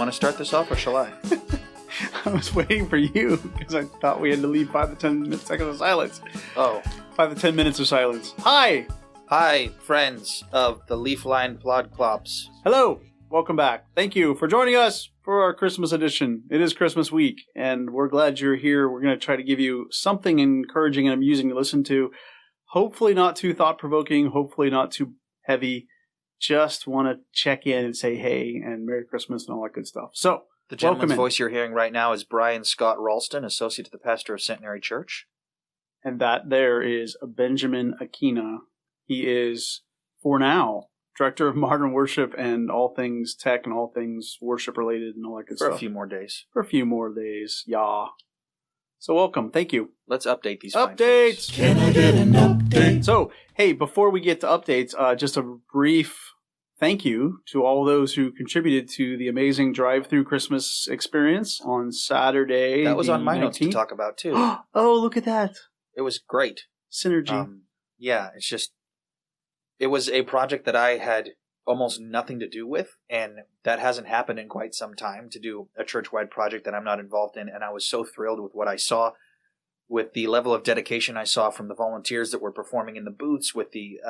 want to start this off, or shall I? I was waiting for you because I thought we had to leave 5 to 10 seconds of silence. Oh. 5 to 10 minutes of silence. Hi! Hi, friends of the LEAFline Plodclops. Hello! Welcome back. Thank you for joining us for our Christmas edition. It is Christmas week, and we're glad you're here. We're going to try to give you something encouraging and amusing to listen to. Hopefully not too thought-provoking, hopefully not too heavy. Just want to check in and say hey and Merry Christmas and all that good stuff. So, the gentleman's voice you're hearing right now is Brian Scott Ralston, associate to the pastor of Centenary Church. And that there is Benjamin Aquina. He is, for now, director of modern worship and all things tech and all things worship related and all that good stuff. For a few more days. For a few more days, yeah. So welcome. Thank you. Let's update these. Updates! Can I get an update? So, hey, before we get to updates, just a brief thank you to all those who contributed to the amazing drive-through Christmas experience on Saturday. That was on my 19th. notes to talk about, too. Oh, look at that. It was great. Synergy. Yeah, it's just, it was a project that I had almost nothing to do with, and that hasn't happened in quite some time, to do a church-wide project that I'm not involved in, and I was so thrilled with what I saw, with the level of dedication I saw from the volunteers that were performing in the booths, with the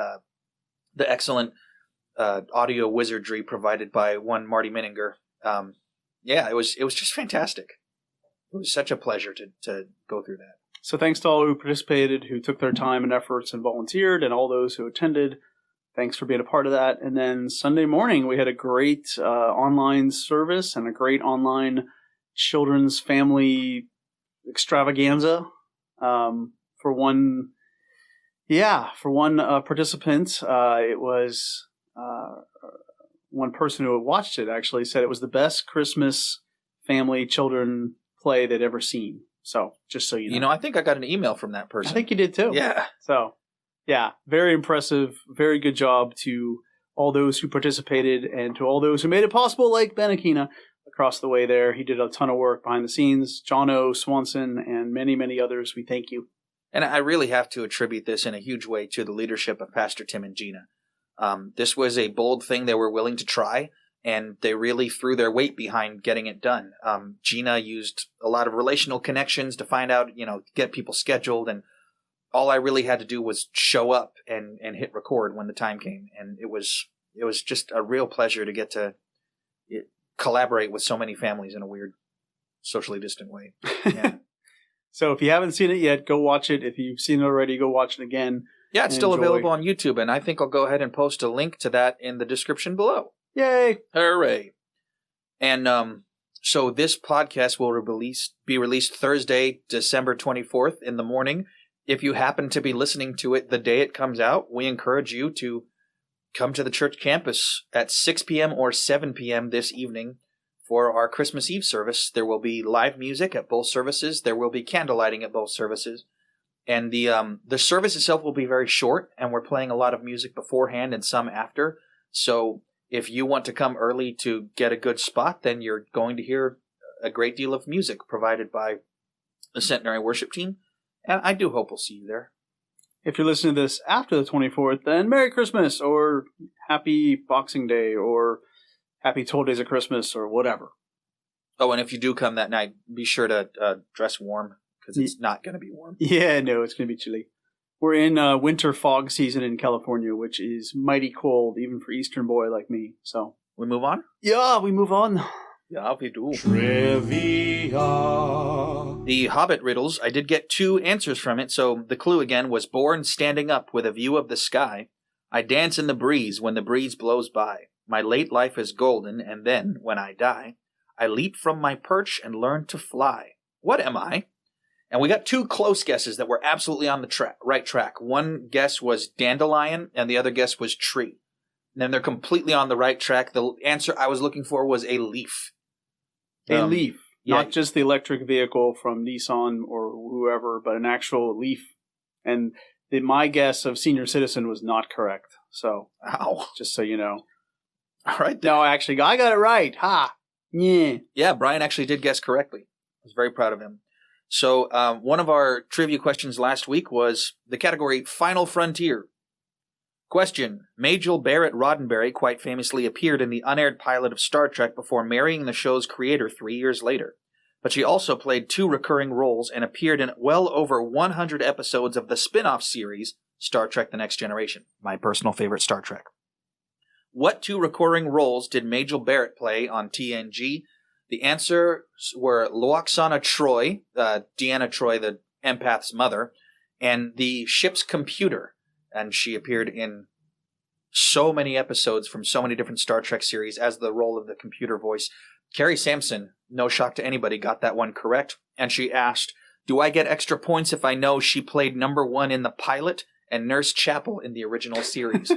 excellent audio wizardry provided by one Marty Mininger. Yeah, it was just fantastic. It was such a pleasure to go through that. So thanks to all who participated, who took their time and efforts and volunteered, and all those who attended. Thanks for being a part of that. And then Sunday morning, we had a great online service and a great online children's family extravaganza. For one participant, it was one person who watched it actually said it was the best Christmas family children play they'd ever seen. So, just so you know. You know, I think I got an email from that person. I think you did too. Yeah. So, yeah, very impressive. Very good job to all those who participated and to all those who made it possible, like Ben Aquina across the way there. He did a ton of work behind the scenes. John O. Swanson and many, many others. We thank you. And I really have to attribute this in a huge way to the leadership of Pastor Tim and Gina. This was a bold thing they were willing to try, and they really threw their weight behind getting it done. Gina used a lot of relational connections to find out, get people scheduled, and all I really had to do was show up and hit record when the time came. And it was just a real pleasure to get to collaborate with so many families in a weird, socially distant way. Yeah. So if you haven't seen it yet, go watch it. If you've seen it already, go watch it again. Yeah, it's still available on YouTube, and I think I'll go ahead and post a link to that in the description below. Yay! Hooray! And so this podcast will be released Thursday, December 24th in the morning. If you happen to be listening to it the day it comes out, we encourage you to come to the church campus at 6 p.m. or 7 p.m. this evening for our Christmas Eve service. There will be live music at both services. There will be candle lighting at both services. And the service itself will be very short, and we're playing a lot of music beforehand and some after. So if you want to come early to get a good spot, then you're going to hear a great deal of music provided by the Centenary worship team. And I do hope we'll see you there. If you're listening to this after the 24th, then Merry Christmas, or Happy Boxing Day, or Happy 12 Days of Christmas, or whatever. Oh, and if you do come that night, be sure to dress warm, because it's not going to be warm. Yeah, no, it's going to be chilly. We're in winter fog season in California, which is mighty cold, even for Eastern boy like me. So we move on? Yeah, we move on. Yeah, we do. Trivia. The Hobbit riddles, I did get 2 answers from it, so the clue again was born standing up with a view of the sky. I dance in the breeze when the breeze blows by. My late life is golden, and then, when I die, I leap from my perch and learn to fly. What am I? And we got 2 close guesses that were absolutely on the right track. One guess was dandelion, and the other guess was tree. And then they're completely on the right track. The answer I was looking for was a leaf. A leaf. Yeah. Not just the electric vehicle from Nissan or whoever, but an actual leaf. And my guess of senior citizen was not correct. So, just so you know. All right. No, actually, I got it right. Ha! Yeah. Yeah, Brian actually did guess correctly. I was very proud of him. So one of our trivia questions last week was the category Final Frontier. Question. Majel Barrett Roddenberry quite famously appeared in the unaired pilot of Star Trek before marrying the show's creator 3 years later. But she also played 2 recurring roles and appeared in well over 100 episodes of the spin-off series Star Trek The Next Generation, my personal favorite Star Trek. What 2 recurring roles did Majel Barrett play on TNG? The answers were Loaxana Troy, Deanna Troy, the empath's mother, and the ship's computer. And she appeared in so many episodes from so many different Star Trek series as the role of the computer voice. Carrie Sampson, no shock to anybody, got that one correct. And she asked, do I get extra points if I know she played number 1 in the pilot and Nurse Chapel in the original series?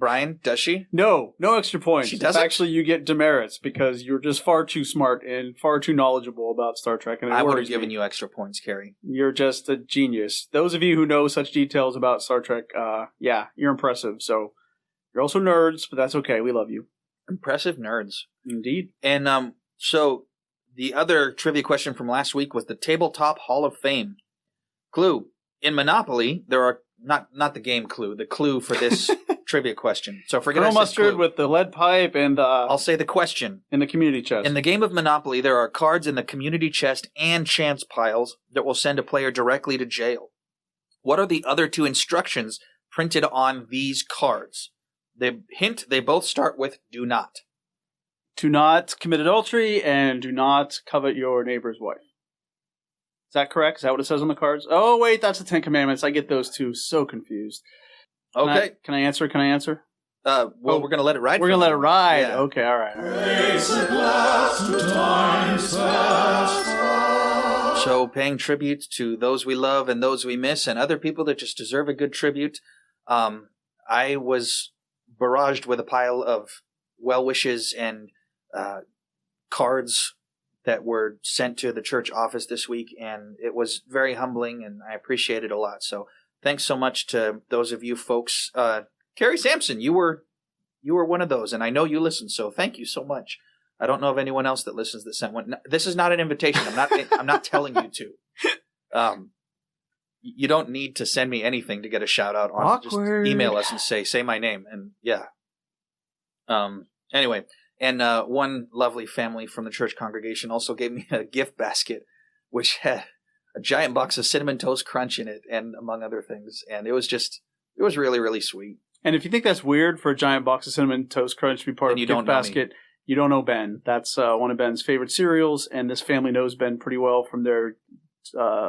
Brian, does she? No extra points. She doesn't? Actually, you get demerits because you're just far too smart and far too knowledgeable about Star Trek. And I would have given you extra points, Carrie. You're just a genius. Those of you who know such details about Star Trek, you're impressive. So you're also nerds, but that's okay. We love you. Impressive nerds. Indeed. And so the other trivia question from last week was the Tabletop Hall of Fame. Clue. In Monopoly, there are not the game Clue, the clue for this trivia question. So forget Colonel Mustard with the lead pipe and I'll say the question. In the community chest. In the game of Monopoly, there are cards in the community chest and chance piles that will send a player directly to jail. What are the other 2 instructions printed on these cards? The hint, they both start with do not. Do not commit adultery and do not covet your neighbor's wife. Is that correct? Is that what it says on the cards? Oh, wait, that's the 10 Commandments. I get those 2 so confused. Okay. Can I answer? We're going to let it ride. We're going to let it ride. Yeah. Okay, all right. Raise a glass to times past. So paying tribute to those we love and those we miss and other people that just deserve a good tribute. I was barraged with a pile of well wishes and cards that were sent to the church office this week, and it was very humbling, and I appreciate it a lot. So thanks so much to those of you folks. Carrie Sampson, you were one of those, and I know you listen, so thank you so much. I don't know of anyone else that listens that sent one. This is not an invitation. I'm not telling you to. You don't need to send me anything to get a shout out on. Awkward. Just email us and say my name, and yeah. Anyway. And one lovely family from the church congregation also gave me a gift basket, which had a giant box of Cinnamon Toast Crunch in it, and among other things. And it was really, really sweet. And if you think that's weird for a giant box of Cinnamon Toast Crunch to be part of the gift basket, you don't know Ben. That's one of Ben's favorite cereals, and this family knows Ben pretty well from their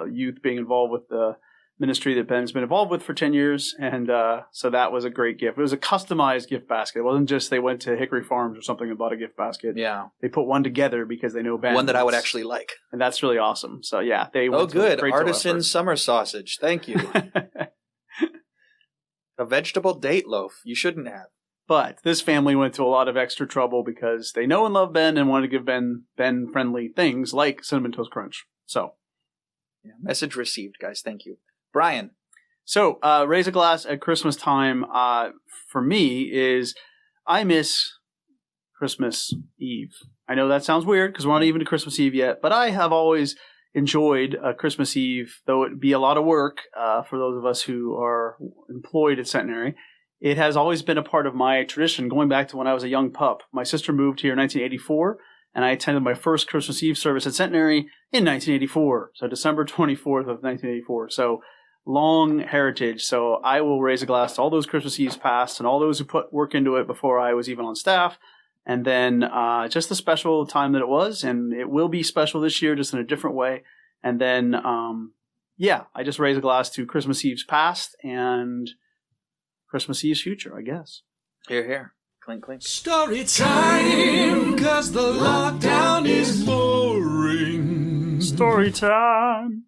youth being involved with the ministry that Ben's been involved with for 10 years. And so that was a great gift. It was a customized gift basket. It wasn't just they went to Hickory Farms or something and bought a gift basket. Yeah. They put one together because they know Ben. One that I would actually like. And that's really awesome. So yeah, they went good. Artisan summer sausage. Thank you. A vegetable date loaf. You shouldn't have. But this family went to a lot of extra trouble because they know and love Ben and want to give Ben friendly things like Cinnamon Toast Crunch. So yeah, message received, guys. Thank you. Brian. So, raise a glass at Christmas time for me is I miss Christmas Eve. I know that sounds weird because we're not even to Christmas Eve yet, but I have always enjoyed Christmas Eve, though it be a lot of work for those of us who are employed at Centenary. It has always been a part of my tradition going back to when I was a young pup. My sister moved here in 1984, and I attended my first Christmas Eve service at Centenary in 1984. So December 24th of 1984. So long heritage. So I will raise a glass to all those Christmas Eves past and all those who put work into it before I was even on staff. And then just the special time that it was. And it will be special this year, just in a different way. And then, I just raise a glass to Christmas Eve's past and Christmas Eve's future, I guess. Here, here. Clink, clink. Story time, 'cause the lockdown is boring. Story time.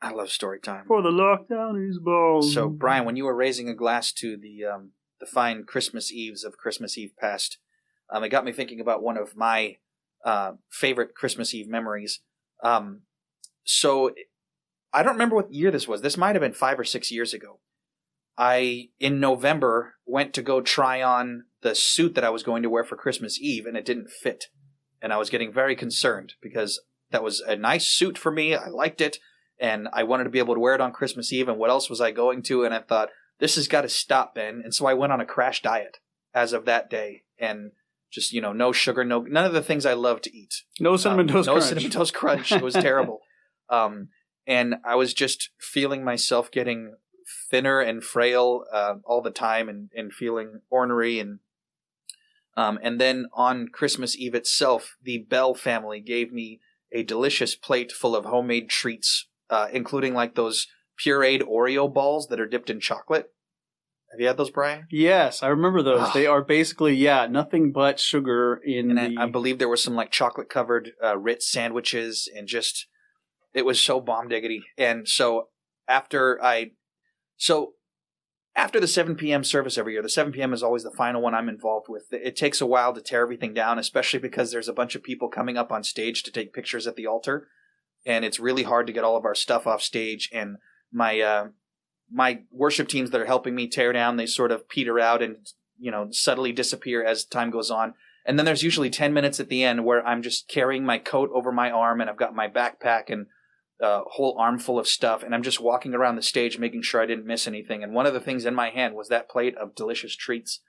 I love story time. For the lockdown is boring. So, Brian, when you were raising a glass to the fine Christmas Eves of Christmas Eve past, it got me thinking about one of my favorite Christmas Eve memories. So, I don't remember what year this was. This might have been 5 or 6 years ago. I, in November, went to go try on the suit that I was going to wear for Christmas Eve, and it didn't fit. And I was getting very concerned because that was a nice suit for me. I liked it, and I wanted to be able to wear it on Christmas Eve, and what else was I going to? And I thought, this has got to stop, Ben. And so I went on a crash diet as of that day, and just, no sugar, none of the things I love to eat. No Cinnamon Toast Crunch. No Cinnamon Toast Crunch. It was terrible. And I was just feeling myself getting thinner and frail all the time, and feeling ornery. And then on Christmas Eve itself, the Bell family gave me a delicious plate full of homemade treats, including like those pureed Oreo balls that are dipped in chocolate. Have you had those, Brian? Yes, I remember those. They are basically, nothing but sugar in I believe there was some like chocolate-covered Ritz sandwiches, and just, it was so bomb diggity. And so after the 7 p.m. service every year, the 7 p.m. is always the final one I'm involved with. It takes a while to tear everything down, especially because there's a bunch of people coming up on stage to take pictures at the altar. And it's really hard to get all of our stuff off stage. And my worship teams that are helping me tear down, they sort of peter out and, subtly disappear as time goes on. And then there's usually 10 minutes at the end where I'm just carrying my coat over my arm, and I've got my backpack and a whole armful of stuff, and I'm just walking around the stage making sure I didn't miss anything. And one of the things in my hand was that plate of delicious treats.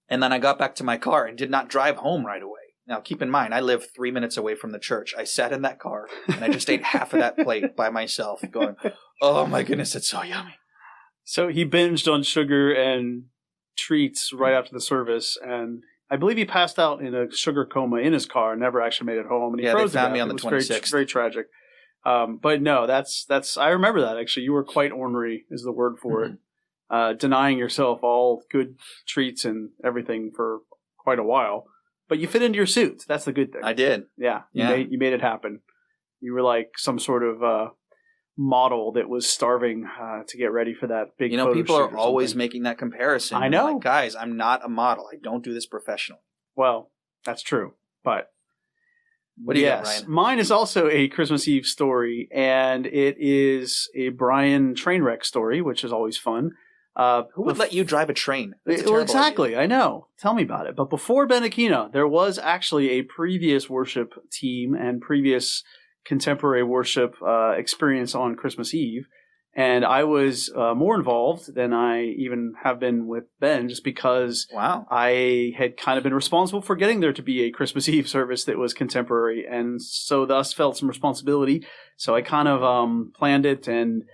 And then I got back to my car and did not drive home right away. Now, keep in mind, I live 3 minutes away from the church. I sat in that car, and I just ate half of that plate by myself, going, oh my goodness, it's so yummy. So he binged on sugar and treats right after the service, and I believe he passed out in a sugar coma in his car and never actually made it home. And he froze they found me on the 26th. Very, very tragic. But no, that's I remember that, actually. You were quite ornery is the word for it. Denying yourself all good treats and everything for quite a while. But you fit into your suit. That's the good thing. I did. Yeah. You made it happen. You were like some sort of model that was starving to get ready for that big photo people shoot are always making that comparison. I know. Like, guys, I'm not a model. I don't do this professionally. Well, that's true. But what do you got, Brian? Mine is also a Christmas Eve story, and it is a Brian train wreck story, which is always fun. Who would let you drive a train? Well, exactly. Idea. I know. Tell me about it. But before Ben Aquino, there was actually a previous worship team and previous contemporary worship experience on Christmas Eve. And I was more involved than I even have been with Ben, just because I had kind of been responsible for getting there to be a Christmas Eve service that was contemporary, and so thus felt some responsibility. So I kind of planned it and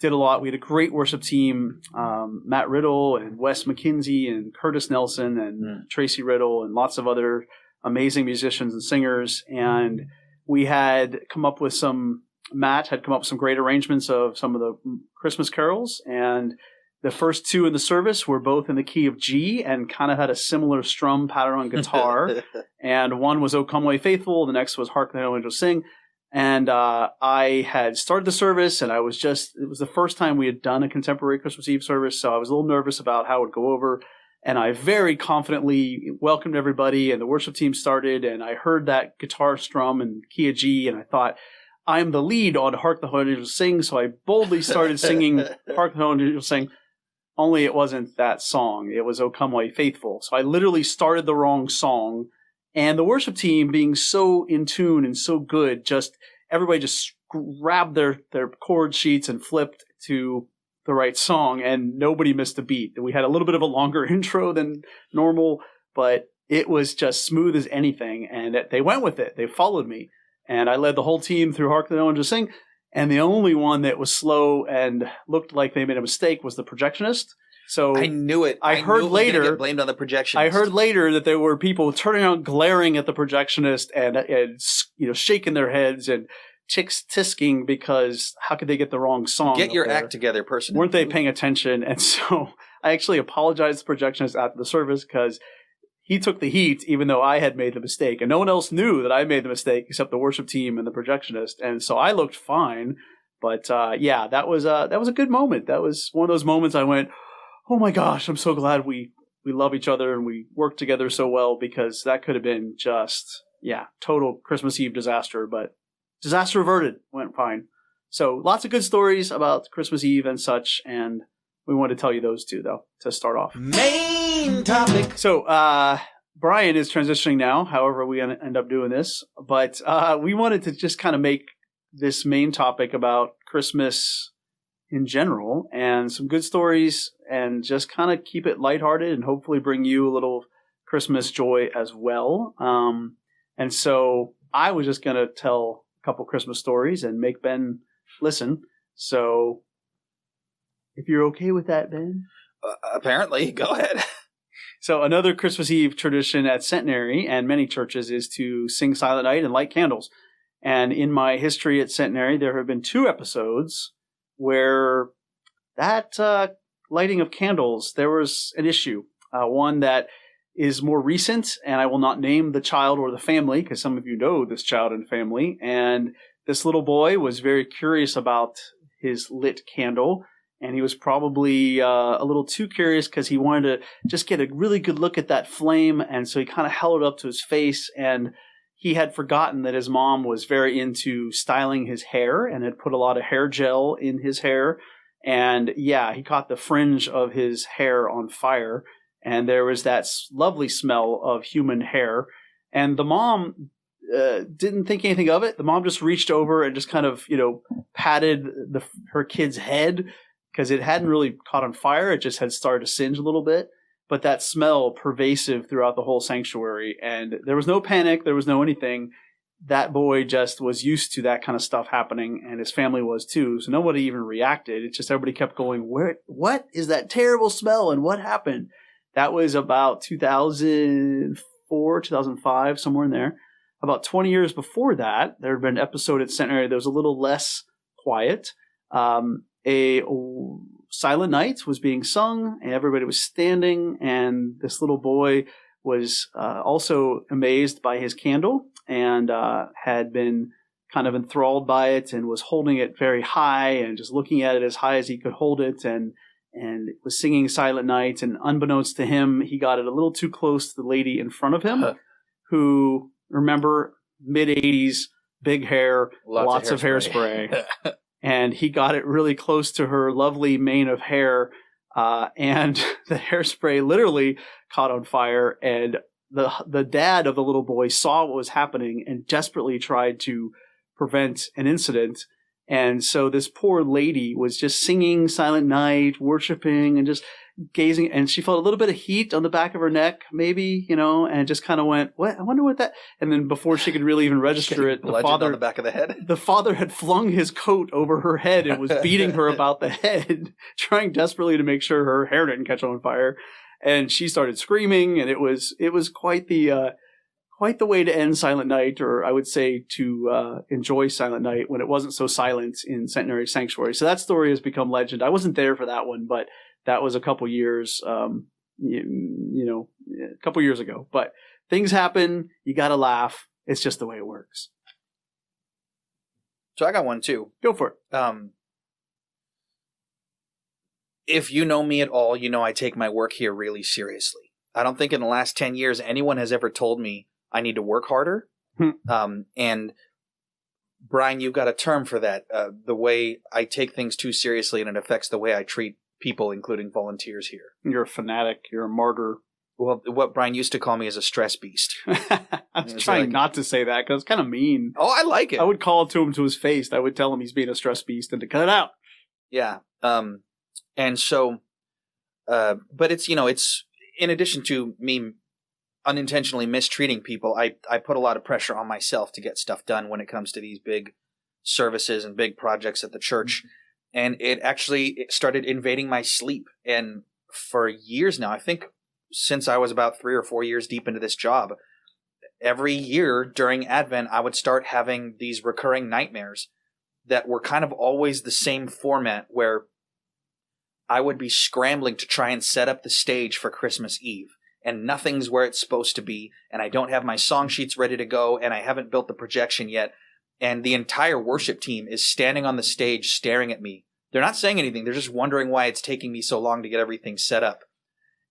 did a lot. We had a great worship team, Matt Riddle and Wes McKinsey and Curtis Nelson and Tracy Riddle and lots of other amazing musicians and singers. And we had come up with Matt had come up with some great arrangements of some of the Christmas carols, and the first two in the service were both in the key of G and kind of had a similar strum pattern on guitar. And one was O Come Away Faithful, the next was Hark the Angels Sing. And I had started the service, and it was the first time we had done a contemporary Christmas Eve service, so I was a little nervous about how it would go over. And I very confidently welcomed everybody, and the worship team started, and I heard that guitar strum and key of G, and I thought, I'm the lead on Hark the Angels Sing, so I boldly started singing Hark the Angels Sing, only it wasn't that song. It was O Come Away Faithful. So I literally started the wrong song, and the worship team, being so in tune and so good, everybody just grabbed their chord sheets and flipped to the right song, and nobody missed a beat. We had a little bit of a longer intro than normal, but it was just smooth as anything, and they went with it. They followed me, and I led the whole team through Hark the Angels Sing, and the only one that was slow and looked like they made a mistake was the projectionist. So I knew it. I heard later get blamed on the projectionist. I heard later that there were people turning around, glaring at the projectionist, and shaking their heads and tisking because how could they get the wrong song? Get your act together, person. Weren't they paying attention? And so I actually apologized to the projectionist after the service because he took the heat, even though I had made the mistake, and no one else knew that I made the mistake except the worship team and the projectionist. And so I looked fine, but that was a good moment. That was one of those moments I went, oh my gosh, I'm so glad we love each other and we work together so well, because that could have been just, total Christmas Eve disaster, but disaster averted, went fine. So lots of good stories about Christmas Eve and such, and we wanted to tell you those two, though, to start off. Main topic. So Brian is transitioning now, however we end up doing this, but we wanted to just kind of make this main topic about Christmas in general and some good stories, and just kind of keep it lighthearted and hopefully bring you a little Christmas joy as well. And so I was just going to tell a couple Christmas stories and make Ben listen. So if you're okay with that, Ben? Apparently. Go ahead. So another Christmas Eve tradition at Centenary and many churches is to sing Silent Night and light candles. And in my history at Centenary, there have been 2 episodes where that lighting of candles, there was an issue. One that is more recent, and I will not name the child or the family because some of you know this child and family. And this little boy was very curious about his lit candle, and he was probably a little too curious because he wanted to just get a really good look at that flame, and so he kind of held it up to his face, and he had forgotten that his mom was very into styling his hair and had put a lot of hair gel in his hair. And yeah, he caught the fringe of his hair on fire, and there was that lovely smell of human hair. And the mom didn't think anything of it. The mom just reached over and just kind of, patted her kid's head because it hadn't really caught on fire. It just had started to singe a little bit. But that smell pervasive throughout the whole sanctuary. And there was no panic. There was no anything. That boy just was used to that kind of stuff happening, and his family was too. So nobody even reacted. It's just everybody kept going, what is that terrible smell and what happened? That was about 2004, 2005, somewhere in there. About 20 years before that, there had been an episode at Centenary that was a little less quiet. A Silent Night was being sung, and everybody was standing, and this little boy was also amazed by his candle and had been kind of enthralled by it and was holding it very high and just looking at it as high as he could hold it and was singing Silent Night. And unbeknownst to him, he got it a little too close to the lady in front of him, who, remember, mid-'80s, big hair, lots of hairspray. And he got it really close to her lovely mane of hair, and the hairspray literally caught on fire. And the dad of the little boy saw what was happening and desperately tried to prevent an incident. And so this poor lady was just singing Silent Night, worshiping, and just gazing. And she felt a little bit of heat on the back of her neck, maybe, and just kind of went, "What? I wonder what that." And then before she could really even register it, the father on the back of the head. The father had flung his coat over her head and was beating her about the head, trying desperately to make sure her hair didn't catch on fire. And she started screaming, and it was quite the way to end Silent Night, or I would say to enjoy Silent Night when it wasn't so silent in Centenary Sanctuary. So that story has become legend. I wasn't there for that one, but that was a couple years, a couple years ago. But things happen. You got to laugh. It's just the way it works. So I got one too. Go for it. If you know me at all, you know I take my work here really seriously. I don't think in the last 10 years anyone has ever told me I need to work harder. And Brian, you've got a term for that. The way I take things too seriously, and it affects the way I treat people, including volunteers here. You're a fanatic. You're a martyr. Well, what Brian used to call me is a stress beast. I was trying not to say that because it's kind of mean. Oh, I like it. I would call it to him to his face. I would tell him he's being a stress beast and to cut it out. Yeah. And so, but it's, it's in addition to me unintentionally mistreating people, I put a lot of pressure on myself to get stuff done when it comes to these big services and big projects at the church. And it started invading my sleep. And for years now, I think since I was about 3 or 4 years deep into this job, every year during Advent, I would start having these recurring nightmares that were kind of always the same format, where I would be scrambling to try and set up the stage for Christmas Eve, and nothing's where it's supposed to be, and I don't have my song sheets ready to go, and I haven't built the projection yet, and the entire worship team is standing on the stage staring at me. They're not saying anything. They're just wondering why it's taking me so long to get everything set up.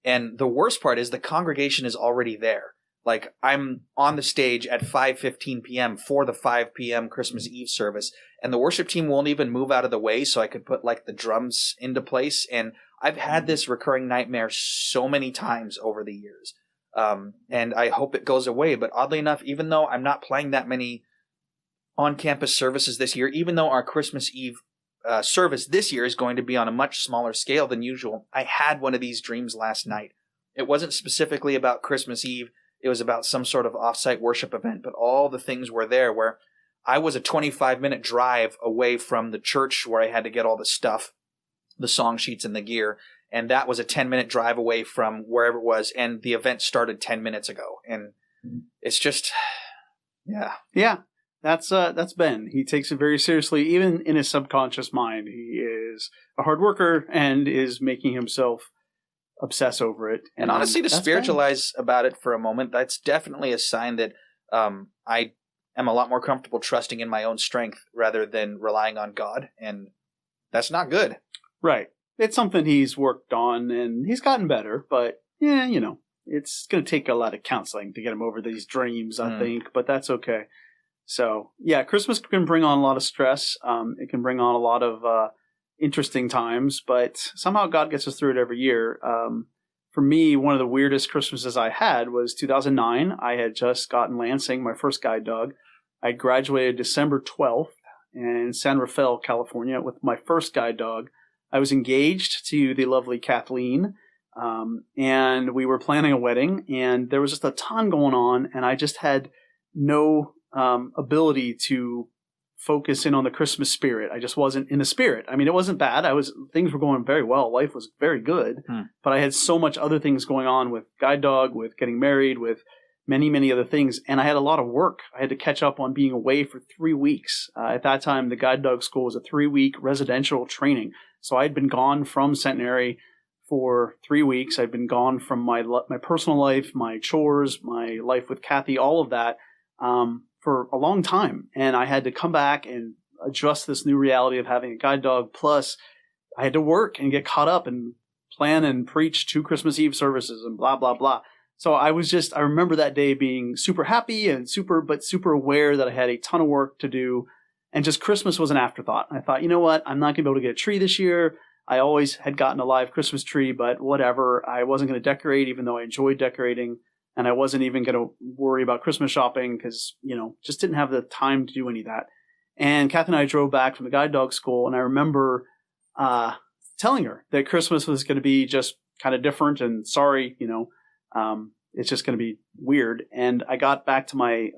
And the worst part is the congregation is already there. Like, I'm on the stage at 5:15 p.m. for the 5 p.m. Christmas Eve service, and the worship team won't even move out of the way so I could put, the drums into place. And I've had this recurring nightmare so many times over the years. And I hope it goes away. But oddly enough, even though I'm not playing that many on-campus services this year, even though our Christmas Eve service this year is going to be on a much smaller scale than usual. I had one of these dreams last night. It wasn't specifically about Christmas Eve. It was about some sort of offsite worship event, but all the things were there where I was a 25-minute drive away from the church where I had to get all the stuff, the song sheets and the gear, and that was a 10-minute drive away from wherever it was, and the event started 10 minutes ago. And it's just, yeah. Yeah. That's Ben. He takes it very seriously, even in his subconscious mind. He is a hard worker and is making himself obsess over it. And honestly, to spiritualize about it for a moment, that's definitely a sign that I am a lot more comfortable trusting in my own strength rather than relying on God. And that's not good. Right. It's something he's worked on and he's gotten better, but yeah, it's going to take a lot of counseling to get him over these dreams, I think, but that's okay. So, yeah, Christmas can bring on a lot of stress. It can bring on a lot of interesting times, but somehow God gets us through it every year. For me, one of the weirdest Christmases I had was 2009. I had just gotten Lansing, my first guide dog. I graduated December 12th in San Rafael, California, with my first guide dog. I was engaged to the lovely Kathleen, and we were planning a wedding, and there was just a ton going on, and I just had no ability to focus in on the Christmas spirit. I just wasn't in the spirit. I mean, it wasn't bad. Things were going very well. Life was very good, but I had so much other things going on with guide dog, with getting married, with many, many other things. And I had a lot of work. I had to catch up on being away for 3 weeks. At that time, the guide dog school was a 3-week residential training. So I had been gone from Centenary for 3 weeks. I'd been gone from my personal life, my chores, my life with Kathy, all of that, for a long time. And I had to come back and adjust this new reality of having a guide dog. Plus, I had to work and get caught up and plan and preach 2 Christmas Eve services and blah, blah, blah. So I remember that day being super happy and super aware that I had a ton of work to do. And just Christmas was an afterthought. I thought, you know what? I'm not going to be able to get a tree this year. I always had gotten a live Christmas tree, but whatever. I wasn't going to decorate, even though I enjoyed decorating. And I wasn't even going to worry about Christmas shopping because, just didn't have the time to do any of that. And Kath and I drove back from the guide dog school, and I remember telling her that Christmas was going to be just kind of different and sorry, it's just going to be weird. And I got back to my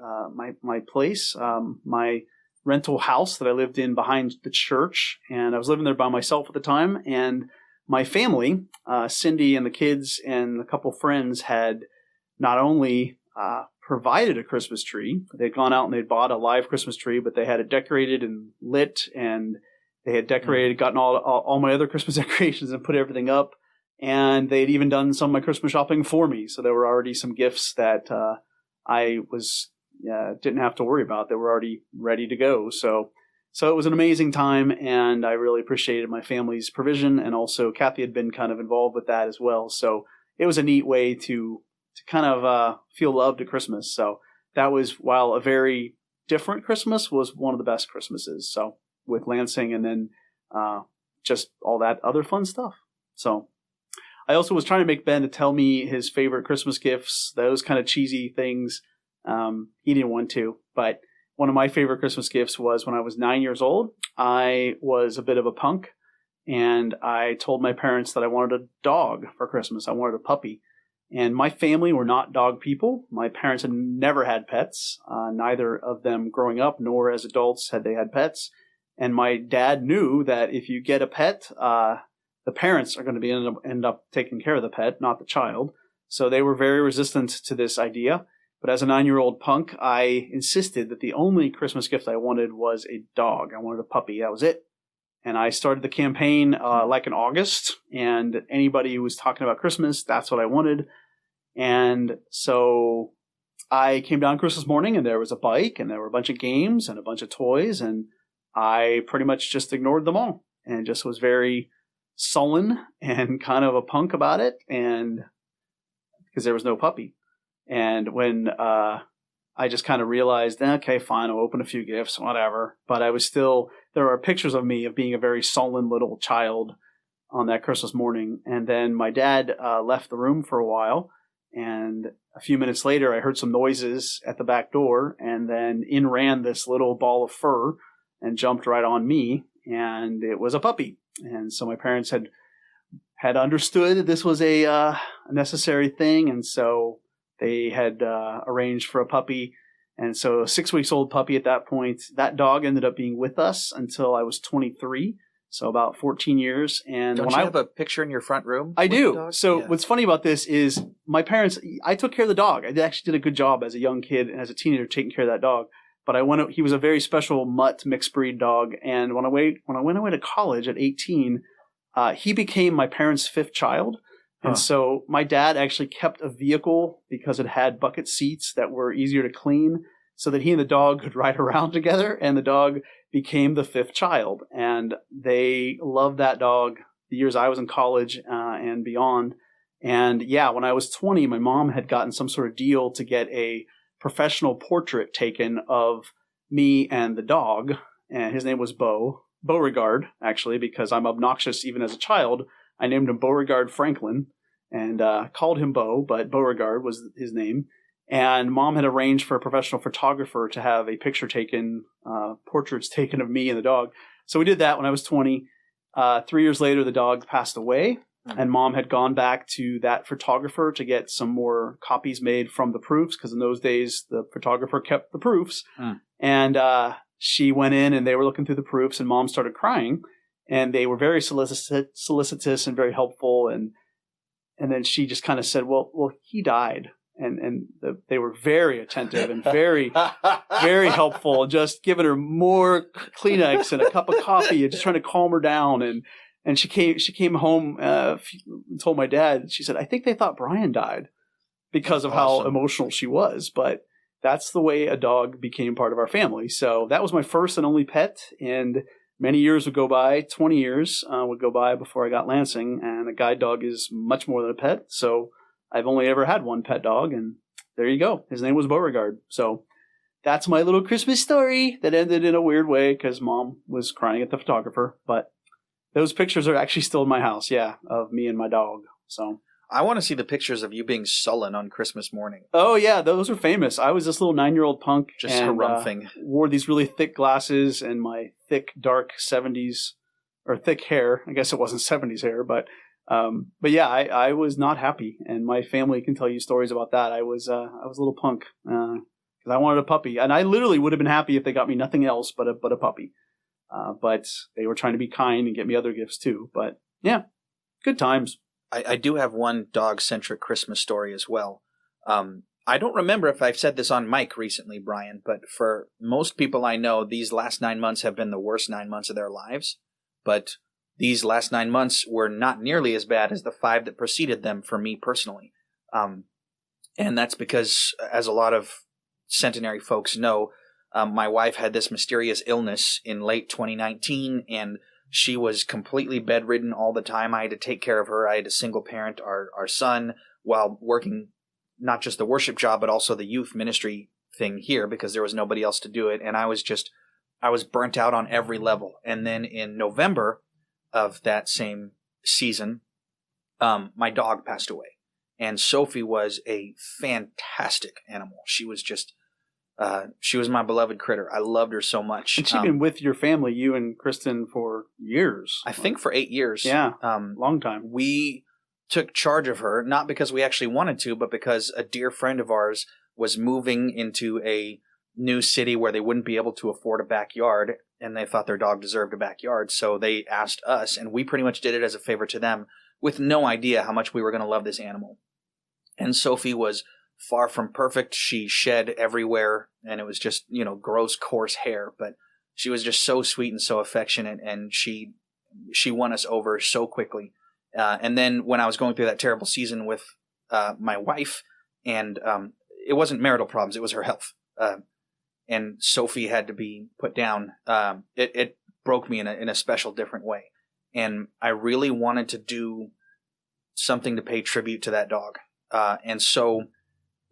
place, my rental house that I lived in behind the church, and I was living there by myself at the time. And my family, Cindy and the kids and a couple friends, had not only provided a Christmas tree, they'd gone out and they'd bought a live Christmas tree, but they had it decorated and lit, and they had decorated, gotten all my other Christmas decorations and put everything up. And they'd even done some of my Christmas shopping for me. So there were already some gifts that I didn't have to worry about. They were already ready to go. So it was an amazing time, and I really appreciated my family's provision. And also Kathy had been kind of involved with that as well. So it was a neat way to kind of feel loved at Christmas. So that was, while a very different Christmas, was one of the best Christmases. So with Lansing, and then just all that other fun stuff. So I also was trying to make Ben to tell me his favorite Christmas gifts, those kind of cheesy things. He didn't want to, but one of my favorite Christmas gifts was when I was 9 years old. I was a bit of a punk, and I told my parents that I wanted a dog for Christmas. I wanted a puppy. And my family were not dog people. My parents had never had pets, neither of them growing up, nor as adults had they had pets. And my dad knew that if you get a pet, the parents are going to end up taking care of the pet, not the child. So they were very resistant to this idea. But as a 9-year-old punk, I insisted that the only Christmas gift I wanted was a dog. I wanted a puppy. That was it. And I started the campaign like in August. And anybody who was talking about Christmas, that's what I wanted. And so I came down Christmas morning, and there was a bike, and there were a bunch of games and a bunch of toys. And I pretty much just ignored them all and just was very sullen and kind of a punk about it, and because there was no puppy. And when I just kind of realized, okay, fine, I'll open a few gifts, whatever. But I was still, there are pictures of me of being a very sullen little child on that Christmas morning. And then my dad left the room for a while, and a few minutes later I heard some noises at the back door, and then in ran this little ball of fur and jumped right on me and it was a puppy. And so my parents had understood that this was a necessary thing, and so they had arranged for a puppy. And so a 6 weeks old puppy at that point. That dog ended up being with us until I was 23, so about 14 years. And Don't when you have a picture in your front room? I do. Dog? So Yeah. what's funny about this is my parents, I took care of the dog. I actually did a good job as a young kid and as a teenager taking care of that dog. But he was a very special mutt mixed breed dog. And when I went away to college at 18, he became my parents' fifth child. And so my dad actually kept a vehicle because it had bucket seats that were easier to clean so that he and the dog could ride around together. And the dog became the fifth child. And they loved that dog the years I was in college and beyond. And yeah, when I was 20, my mom had gotten some sort of deal to get a professional portrait taken of me and the dog. And his name was Beauregard, actually, because I'm obnoxious even as a child. I named him Beauregard Franklin and called him Beau, but Beauregard was his name. And Mom had arranged for a professional photographer to have a picture taken, portraits taken of me and the dog. So we did that when I was 20. 3 years later, the dog passed away, and Mom had gone back to that photographer to get some more copies made from the proofs, because in those days, the photographer kept the proofs. And she went in, and they were looking through the proofs, and Mom started crying. And they were very solicitous and very helpful. And then she just kind of said, well, he died. And they were very attentive and very, very helpful, just giving her more Kleenex and a cup of coffee and just trying to calm her down. And she came home, told my dad, she said, I think they thought Brian died because of how emotional she was. But that's the way a dog became part of our family. So that was my first and only pet. And many years would go by, 20 years would go by before I got Lansing, and a guide dog is much more than a pet. So I've only ever had one pet dog, and there you go. His name was Beauregard. So that's my little Christmas story that ended in a weird way because Mom was crying at the photographer. But those pictures are actually still in my house, of me and my dog. So I want to see the pictures of you being sullen on Christmas morning. Oh, yeah, those are famous. I was this little 9-year-old punk. Just harumphing. Wore these really thick glasses and my thick, dark 70s, or thick hair. I guess it wasn't 70s hair, but yeah, I was not happy. And my family can tell you stories about that. I was a little punk because I wanted a puppy. And I literally would have been happy if they got me nothing else but a puppy. But they were trying to be kind and get me other gifts too. But yeah, good times. I do have one dog-centric Christmas story as well. I don't remember if I've said this on mic recently, Brian, but for most people I know, these last 9 months have been the worst 9 months of their lives. But these last 9 months were not nearly as bad as the 5 that preceded them for me personally. And that's because, as a lot of Centenary folks know, my wife had this mysterious illness in late 2019, and she was completely bedridden all the time. I had to take care of her. I had to single parent our son while working not just the worship job, but also the youth ministry thing here because there was nobody else to do it. And I was burnt out on every level. And then in November of that same season, my dog passed away. And Sophie was a fantastic animal. She was just... she was my beloved critter. I loved her so much. And she'd been with your family, you and Kristen, for years. I think for 8 years. Yeah, long time. We took charge of her, not because we actually wanted to, but because a dear friend of ours was moving into a new city where they wouldn't be able to afford a backyard, and they thought their dog deserved a backyard. So they asked us, and we pretty much did it as a favor to them with no idea how much we were going to love this animal. And Sophie was far from perfect. She shed everywhere, and it was just, gross, coarse hair. But she was just so sweet and so affectionate, and she won us over so quickly. And then when I was going through that terrible season with my wife, and it wasn't marital problems, it was her health. And Sophie had to be put down. It broke me in a special, different way. And I really wanted to do something to pay tribute to that dog. And so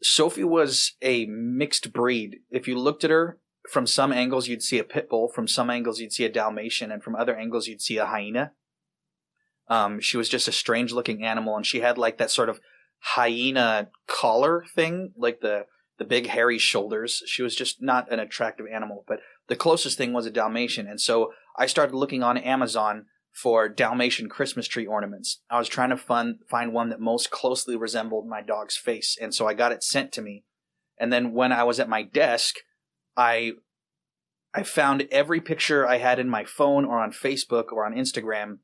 Sophie was a mixed breed. If you looked at her, from some angles you'd see a pit bull, from some angles you'd see a Dalmatian, and from other angles you'd see a hyena. She was just a strange looking animal, and she had like that sort of hyena collar thing, like the the big hairy shoulders. She was just not an attractive animal, but the closest thing was a Dalmatian. And so I started looking on Amazon for Dalmatian Christmas tree ornaments. I was trying to find one that most closely resembled my dog's face. And so I got it sent to me. And then when I was at my desk, I found every picture I had in my phone or on Facebook or on Instagram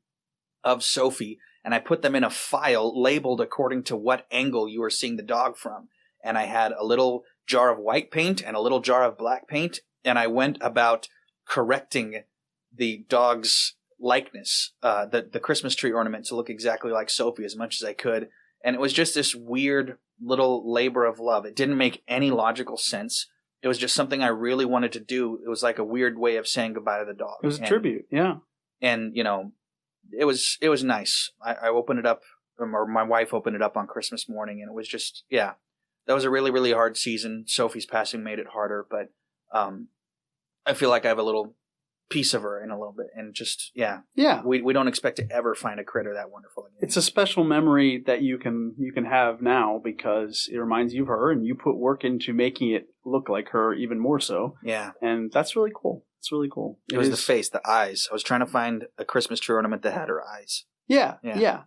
of Sophie, and I put them in a file labeled according to what angle you were seeing the dog from. And I had a little jar of white paint and a little jar of black paint, and I went about correcting the dog's likeness, the Christmas tree ornament, to look exactly like Sophie as much as I could. And it was just this weird little labor of love. It didn't make any logical sense. It was just something I really wanted to do. It was like a weird way of saying goodbye to the dog. It was a tribute, yeah. And, you know, it was nice. I opened it up, or my wife opened it up on Christmas morning, and it was just, yeah. That was a really, really hard season. Sophie's passing made it harder, but I feel like I have a little piece of her in a little bit, and just we don't expect to ever find a critter that wonderful again. It's a special memory that you can have now because it reminds you of her, and you put work into making it look like her even more so. Yeah, and that's really cool. It's really cool. It was the face, the eyes. I was trying to find a Christmas tree ornament that had her eyes. Yeah.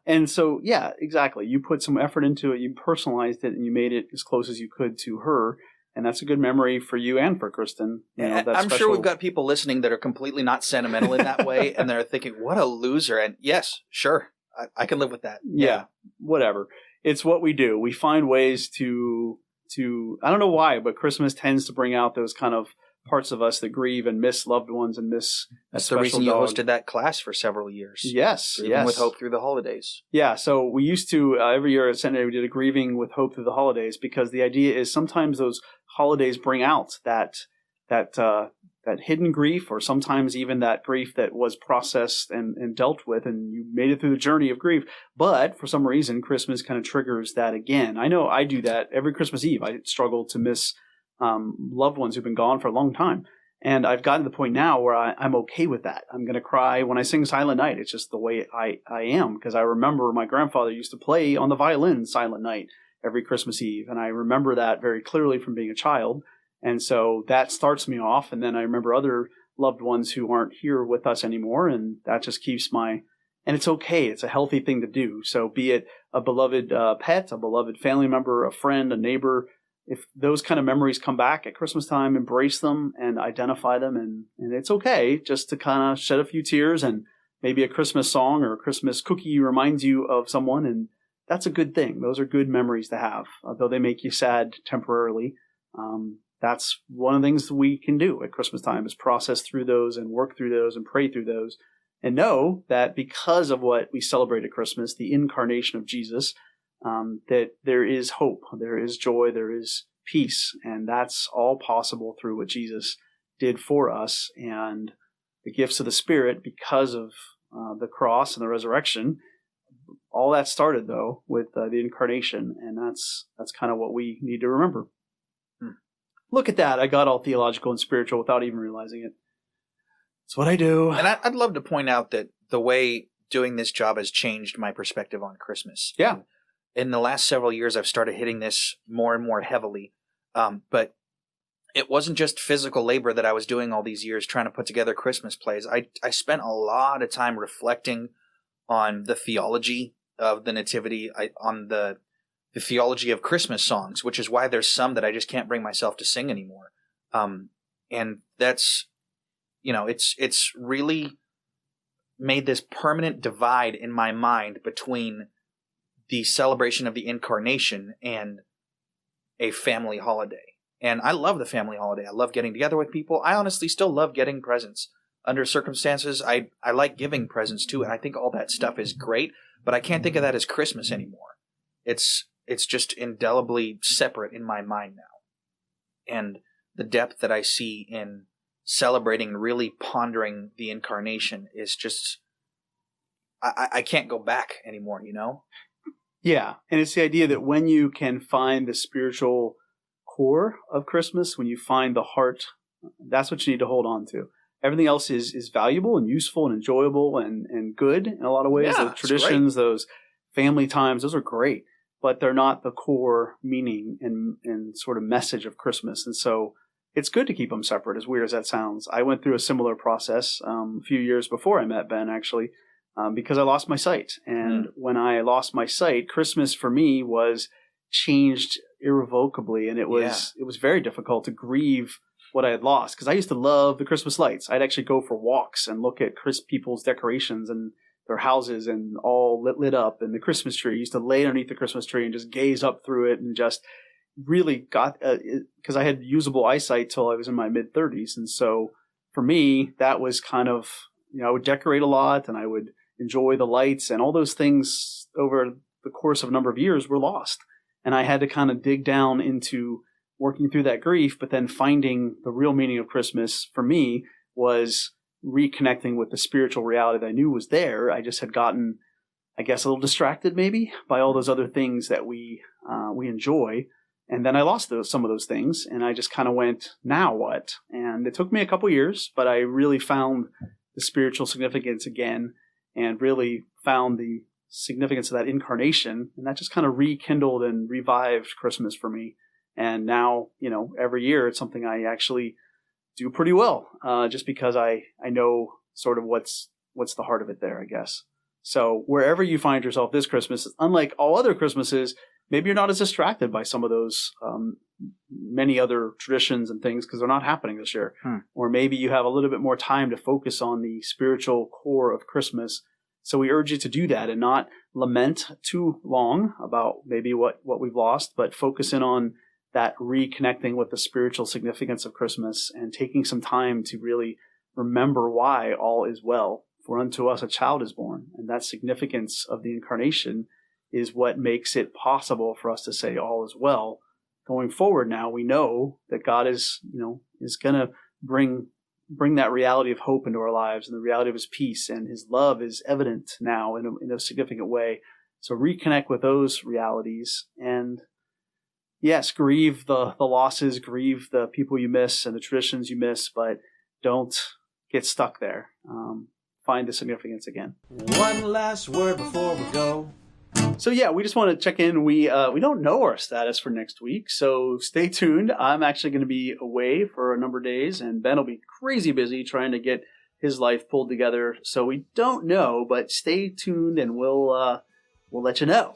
And so, yeah, exactly. You put some effort into it, you personalized it, and you made it as close as you could to her. And that's a good memory for you and for Kristen. I'm sure we've got people listening that are completely not sentimental in that way, and they're thinking, what a loser. And yes, sure, I can live with that. Yeah, whatever. It's what we do. We find ways to I don't know why, but Christmas tends to bring out those kind of parts of us that grieve and miss loved ones and miss That's the reason you hosted that class for several years. Yes. Grieving with Hope Through the Holidays. Yeah, so we used to, every year at Centenary, we did a Grieving with Hope Through the Holidays, because the idea is sometimes those holidays bring out that hidden grief, or sometimes even that grief that was processed and dealt with, and you made it through the journey of grief. But for some reason, Christmas kind of triggers that again. I know I do that every Christmas Eve. I struggle to miss loved ones who've been gone for a long time. And I've gotten to the point now where I'm okay with that. I'm going to cry when I sing Silent Night. It's just the way I am, because I remember my grandfather used to play on the violin Silent Night every Christmas Eve. And I remember that very clearly from being a child. And so that starts me off. And then I remember other loved ones who aren't here with us anymore. And that just keeps and it's okay. It's a healthy thing to do. So be it a beloved pet, a beloved family member, a friend, a neighbor, if those kind of memories come back at Christmas time, embrace them and identify them. And it's okay just to kind of shed a few tears, and maybe a Christmas song or a Christmas cookie reminds you of someone. And that's a good thing. Those are good memories to have, though they make you sad temporarily. That's one of the things that we can do at Christmas time, is process through those and work through those and pray through those, and know that because of what we celebrate at Christmas, the incarnation of Jesus, that there is hope, there is joy, there is peace, and that's all possible through what Jesus did for us, and the gifts of the Spirit because of the cross and the resurrection. All that started, though, with the incarnation, and that's kind of what we need to remember. Look at that. I got all theological and spiritual without even realizing it. It's what I do. And I'd love to point out that the way doing this job has changed my perspective on Christmas. Yeah. In the last several years, I've started hitting this more and more heavily. But it wasn't just physical labor that I was doing all these years trying to put together Christmas plays. I spent a lot of time reflecting on the theology of the Nativity, on the theology of Christmas songs, which is why there's some that I just can't bring myself to sing anymore. And that's, it's really made this permanent divide in my mind between the celebration of the incarnation and a family holiday. And I love the family holiday. I love getting together with people. I honestly still love getting presents. Under circumstances, I like giving presents too, and I think all that stuff is great, but I can't think of that as Christmas anymore. It's just indelibly separate in my mind now. And the depth that I see in celebrating, really pondering the incarnation is just, I can't go back anymore, Yeah, and it's the idea that when you can find the spiritual core of Christmas, when you find the heart, that's what you need to hold on to. Everything else is valuable and useful and enjoyable and good in a lot of ways. Yeah, those traditions, those family times, those are great. but they're not the core meaning and sort of message of Christmas. And so it's good to keep them separate, as weird as that sounds. I went through a similar process a few years before I met Ben, actually, because I lost my sight. And when I lost my sight, Christmas for me was changed irrevocably. And it was very difficult to grieve what I had lost, because I used to love the Christmas lights. I'd actually go for walks and look at people's decorations and their houses and all lit up, and the Christmas tree. I used to lay underneath the Christmas tree and just gaze up through it, and just really got, because I had usable eyesight till I was in my mid-30s. And so for me, that was kind of, I would decorate a lot and I would enjoy the lights, and all those things over the course of a number of years were lost. And I had to kind of dig down into working through that grief, but then finding the real meaning of Christmas for me was reconnecting with the spiritual reality that I knew was there. I just had gotten, I guess, a little distracted maybe by all those other things that we enjoy. And then I lost some of those things, and I just kind of went, now what? And it took me a couple years, but I really found the spiritual significance again, and really found the significance of that incarnation. And that just kind of rekindled and revived Christmas for me. And now, every year it's something I actually do pretty well, just because I know sort of what's the heart of it there, I guess. So wherever you find yourself this Christmas, unlike all other Christmases, maybe you're not as distracted by some of those many other traditions and things because they're not happening this year. Or maybe you have a little bit more time to focus on the spiritual core of Christmas. So we urge you to do that and not lament too long about maybe what we've lost, but focus in on that reconnecting with the spiritual significance of Christmas and taking some time to really remember why all is well. For unto us a child is born. And that significance of the incarnation is what makes it possible for us to say all is well. Going forward now, we know that God is going to bring that reality of hope into our lives, and the reality of his peace, and his love is evident now in a significant way. So reconnect with those realities, and yes, grieve the losses, grieve the people you miss and the traditions you miss, but don't get stuck there. Find the significance again. One last word before we go. So yeah, we just want to check in. We don't know our status for next week, so stay tuned. I'm actually going to be away for a number of days, and Ben will be crazy busy trying to get his life pulled together. So we don't know, but stay tuned, and we'll let you know.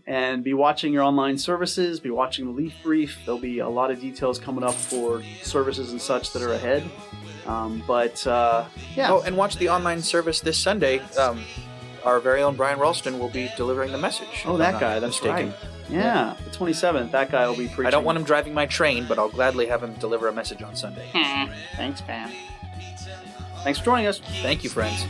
And be watching your online services. Be watching the Leaf Brief. There'll be a lot of details coming up for services and such that are ahead. Yeah. Oh, and watch the online service this Sunday. Our very own Brian Ralston will be delivering the message. Oh, that guy. That's mistaken. right. Yeah, the 27th. That guy will be preaching. I don't want him driving my train, but I'll gladly have him deliver a message on Sunday. Thanks, Pam. Thanks for joining us. Thank you, friends.